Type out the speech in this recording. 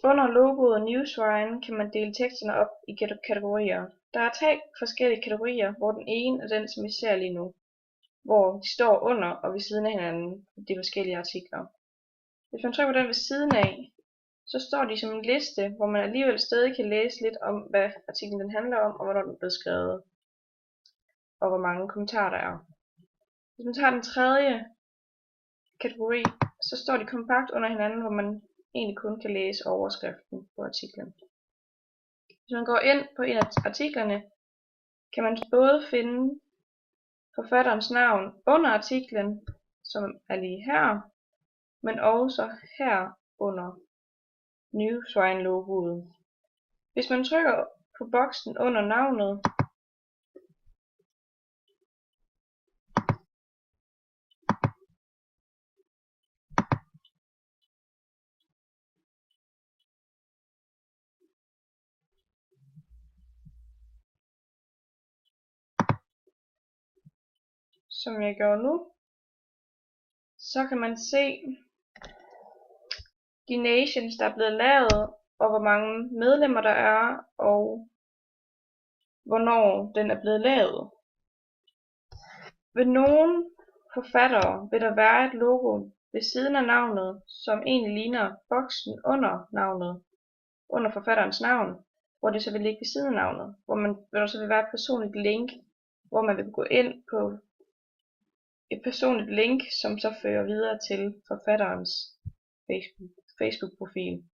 Under logoet Newswine kan man dele teksterne op i kategorier. Der er 3 forskellige kategorier, hvor den ene er den, som vi ser lige nu, hvor de står under og ved siden af hinanden, de forskellige artikler. Hvis man trykker på den ved siden af, så står de som en liste, hvor man alligevel stadig kan læse lidt om, hvad artiklen den handler om, og hvornår den blev skrevet, og hvor mange kommentarer der er. Hvis man tager den tredje kategori, så står de kompakt under hinanden, hvor man egentlig kun kan læse overskriften på artiklen. Hvis man går ind på en af artiklerne, kan man både finde forfatterens navn under artiklen, som er lige her, men også her under Newswine-logoet. Hvis man trykker på boksen under navnet, som jeg gør nu, så kan man se de nations, der er blevet lavet, og hvor mange medlemmer der er, og hvornår den er blevet lavet. Ved nogle forfattere vil der være et logo ved siden af navnet, som egentlig ligner boksen under navnet, under forfatterens navn, hvor det så vil ligge ved siden af navnet, hvor der så vil være et personligt link, hvor man vil gå ind på et personligt link, som så fører videre til forfatterens Facebook-profil.